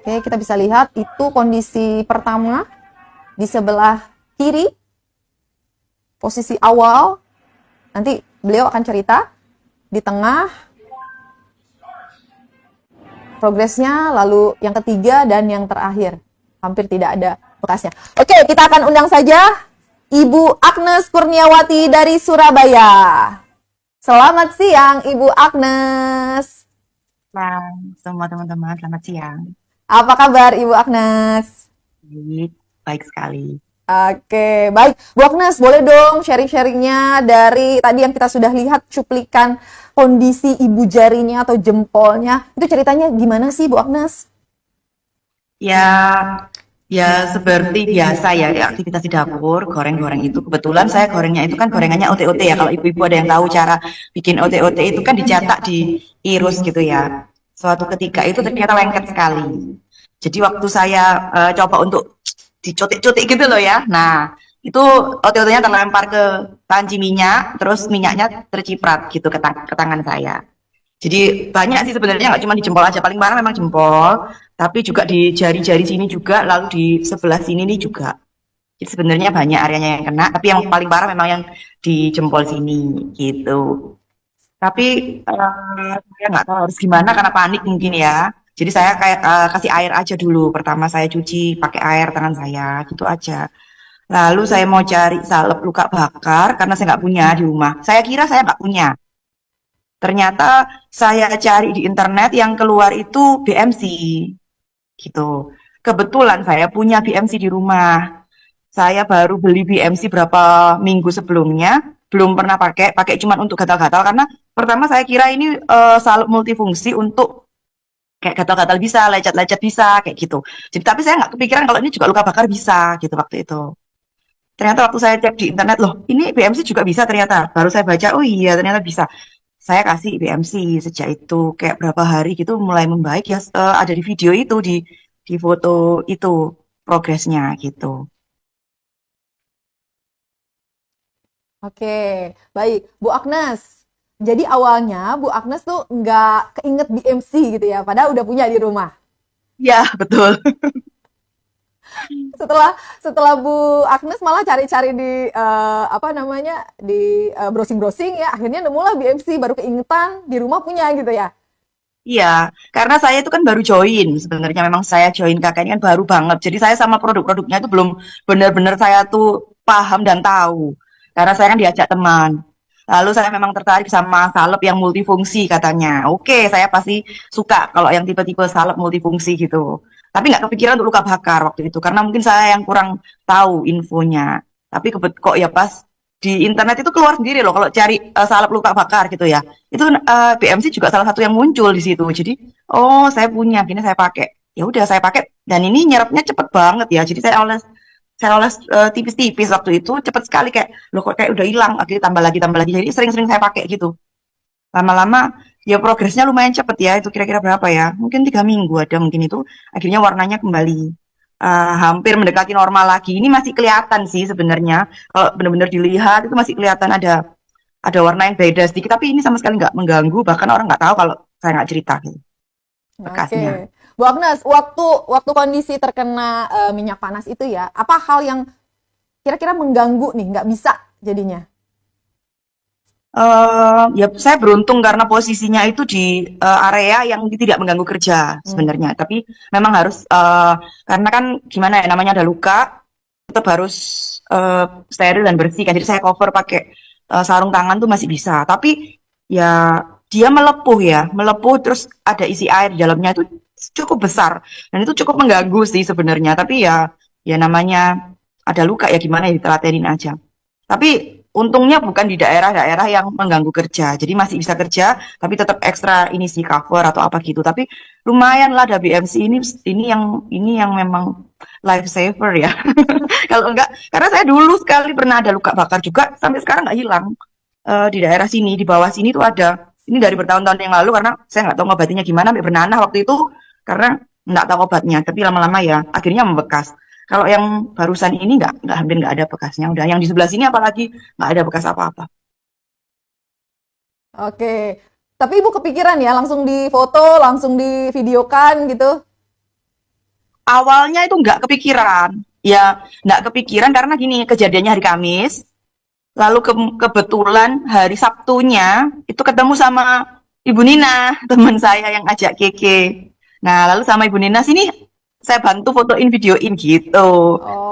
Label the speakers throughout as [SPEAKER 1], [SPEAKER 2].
[SPEAKER 1] Oke, kita bisa lihat itu kondisi pertama di sebelah kiri, posisi awal. Nanti beliau akan cerita di tengah progresnya, lalu yang ketiga dan yang terakhir. Hampir tidak ada bekasnya. Oke, kita akan undang saja Ibu Agnes Kurniawati dari Surabaya. Selamat siang, Ibu Agnes.
[SPEAKER 2] Bang, semua teman-teman, selamat siang.
[SPEAKER 1] Apa kabar, Ibu Agnes?
[SPEAKER 2] Baik, baik sekali.
[SPEAKER 1] Oke, baik. Bu Agnes, boleh dong sharing-sharingnya dari tadi yang kita sudah lihat cuplikan kondisi ibu jarinya atau jempolnya. Itu ceritanya gimana sih, Bu Agnes?
[SPEAKER 2] Ya, ya seperti biasa ya, aktivitas di dapur, goreng-goreng itu. Kebetulan saya gorengnya itu kan gorengannya ote-ote ya. Kalau ibu-ibu ada yang tahu cara bikin ote-ote itu kan dicetak, diirus gitu ya. Suatu ketika itu ternyata lengket sekali. Jadi waktu saya coba untuk dicotik-cotik gitu loh ya. Nah, itu ote-otenya terlempar ke panci minyak, terus minyaknya terciprat gitu ke tangan saya. Jadi banyak sih sebenarnya, nggak cuma di jempol aja, paling parah memang jempol, tapi juga di jari-jari sini juga, lalu di sebelah sini nih juga. Jadi sebenarnya banyak areanya yang kena, tapi yang paling parah memang yang di jempol sini gitu. Tapi saya nggak tahu harus gimana karena panik mungkin ya. Jadi saya kayak kasih air aja dulu. Pertama saya cuci pakai air tangan saya, gitu aja. Lalu saya mau cari salep luka bakar karena saya nggak punya di rumah. Saya kira saya nggak punya. Ternyata saya cari di internet yang keluar itu BMC gitu. Kebetulan saya punya BMC di rumah. Saya baru beli BMC berapa minggu sebelumnya, belum pernah pakai cuma untuk gatal-gatal karena pertama saya kira ini salep multifungsi untuk kayak gatal-gatal bisa, lecet-lecet bisa kayak gitu. Jadi tapi saya nggak kepikiran kalau ini juga luka bakar bisa gitu waktu itu. Ternyata waktu saya cek di internet, loh ini BMC juga bisa ternyata. Baru saya baca, oh iya ternyata bisa. Saya kasih BMC sejak itu kayak berapa hari gitu mulai membaik ya, ada di video itu di foto itu progresnya gitu.
[SPEAKER 1] Oke, baik. Bu Agnes, jadi awalnya Bu Agnes tuh nggak keinget BMC gitu ya, padahal udah punya di rumah.
[SPEAKER 2] Ya, betul.
[SPEAKER 1] Setelah setelah Bu Agnes malah cari-cari di apa namanya di browsing-browsing ya, akhirnya nemulah BMC, baru keingetan di rumah punya gitu ya.
[SPEAKER 2] Iya, karena saya itu kan baru join. Sebenarnya memang saya join kakak ini kan baru banget. Jadi saya sama produk-produknya itu belum benar-benar saya tuh paham dan tahu. Karena saya kan diajak teman. Lalu saya memang tertarik sama salep yang multifungsi katanya. Oke, saya pasti suka kalau yang tipe-tipe salep multifungsi gitu. Tapi nggak kepikiran untuk luka bakar waktu itu. Karena mungkin saya yang kurang tahu infonya. Tapi kok ya pas di internet itu keluar sendiri loh kalau cari salep luka bakar gitu ya. Itu BMC juga salah satu yang muncul di situ. Jadi, oh saya punya, gini saya pakai. Ya udah saya pakai dan ini nyerapnya cepet banget ya. Jadi saya oles tipis-tipis waktu itu cepet sekali kayak loh kok kayak udah hilang. Akhirnya tambah lagi. Jadi sering-sering saya pakai gitu. Lama-lama ya progresnya lumayan cepet ya. Itu kira-kira berapa ya? Mungkin 3 minggu ada mungkin itu. Akhirnya warnanya kembali hampir mendekati normal lagi. Ini masih kelihatan sih sebenarnya. Kalau benar-benar dilihat itu masih kelihatan ada warna yang beda sedikit, tapi ini sama sekali nggak mengganggu, bahkan orang nggak tahu kalau saya nggak cerita gitu, bekasnya.
[SPEAKER 1] Oke. Bu Agnes, waktu waktu kondisi terkena minyak panas itu ya, apa hal yang kira-kira mengganggu nih, nggak bisa jadinya?
[SPEAKER 2] Ya saya beruntung karena posisinya itu di area yang tidak mengganggu kerja
[SPEAKER 1] Hmm.
[SPEAKER 2] sebenarnya, tapi memang harus karena kan gimana ya namanya ada luka, tetap harus steril dan bersih kan. Jadi saya cover pakai sarung tangan tuh masih bisa, tapi ya dia melepuh ya, melepuh terus ada isi air di dalamnya itu cukup besar dan itu cukup mengganggu sih sebenarnya. Tapi ya namanya ada luka ya gimana ya ditelatenin aja. Tapi untungnya bukan di daerah-daerah yang mengganggu kerja, jadi masih bisa kerja, tapi tetap ekstra ini sih cover atau apa gitu. Tapi lumayan lah ada BMC ini yang memang life saver ya. Kalau enggak, karena saya dulu sekali pernah ada luka bakar juga, sampai sekarang nggak hilang. Di daerah sini, di bawah sini tuh ada. Ini dari bertahun-tahun yang lalu karena saya nggak tahu ngobatinya gimana, sampai bernanah waktu itu karena nggak tahu obatnya. Tapi lama-lama ya akhirnya membekas. Kalau yang barusan ini nggak hampir nggak ada bekasnya. Udah yang di sebelah sini apalagi nggak ada bekas apa-apa.
[SPEAKER 1] Oke. Tapi Ibu kepikiran ya, langsung difoto, langsung divideokan gitu?
[SPEAKER 2] awalnya itu nggak kepikiran. Ya, nggak kepikiran karena gini, kejadiannya hari Kamis, lalu kebetulan hari Sabtunya itu ketemu sama Ibu Nina, teman saya yang ajak Keke. Nah, lalu sama Ibu Nina sini saya bantu fotoin, videoin gitu.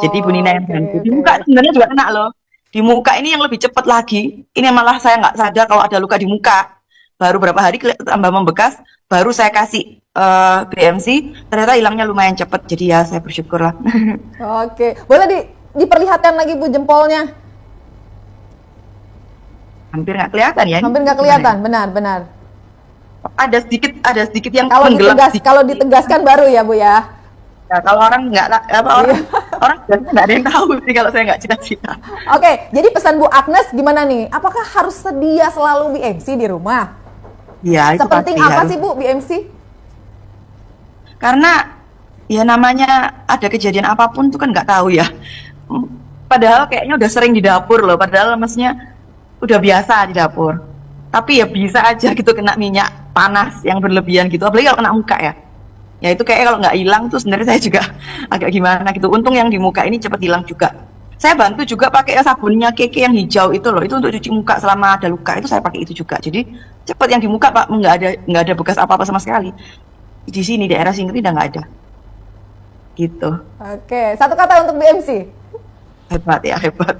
[SPEAKER 2] Jadi Ibu
[SPEAKER 1] Oh,
[SPEAKER 2] Nina yang
[SPEAKER 1] oke,
[SPEAKER 2] bantu. Di
[SPEAKER 1] oke.
[SPEAKER 2] muka sebenarnya juga kena loh. Di muka ini yang lebih cepat lagi. Ini malah saya nggak sadar kalau ada luka di muka. Baru berapa hari tambah membekas, baru saya kasih BMC, ternyata hilangnya lumayan cepat. Jadi ya saya bersyukur lah.
[SPEAKER 1] Oke, boleh diperlihatkan lagi Bu jempolnya?
[SPEAKER 2] Hampir nggak kelihatan ya.
[SPEAKER 1] Hampir nggak
[SPEAKER 2] Gimana ya?
[SPEAKER 1] kelihatan, benar-benar.
[SPEAKER 2] Ada sedikit yang
[SPEAKER 1] Kalau
[SPEAKER 2] menggelap sedikit.
[SPEAKER 1] kalau ditegaskan baru ya Bu ya.
[SPEAKER 2] Nah, kalau orang nggak apa orang
[SPEAKER 1] Iya.
[SPEAKER 2] orang biasanya nggak ada yang tahu sih kalau saya nggak cita-cita.
[SPEAKER 1] Oke, jadi pesan Bu Agnes gimana nih? Apakah harus sedia selalu BMC di rumah?
[SPEAKER 2] Iya, itu
[SPEAKER 1] Sepenting
[SPEAKER 2] pasti
[SPEAKER 1] apa
[SPEAKER 2] harus.
[SPEAKER 1] sih Bu BMC?
[SPEAKER 2] Karena ya namanya ada kejadian apapun tuh kan nggak tahu ya. Padahal kayaknya udah sering di dapur loh. Padahal maksudnya udah biasa di dapur. Tapi ya bisa aja gitu kena minyak panas yang berlebihan gitu. Apalagi kalau kena muka ya. Ya itu kayak kalau nggak hilang tuh sebenarnya saya juga agak gimana gitu. Untung yang di muka ini cepet hilang juga. Saya bantu juga pakai sabunnya Keke yang hijau itu loh. Itu untuk cuci muka selama ada luka. Itu saya pakai itu juga. Jadi cepet yang di muka Pak, nggak ada bekas apa-apa sama sekali. Di sini daerah sini udah nggak ada. Gitu.
[SPEAKER 1] Oke, satu kata untuk BMC.
[SPEAKER 2] Hebat ya, hebat.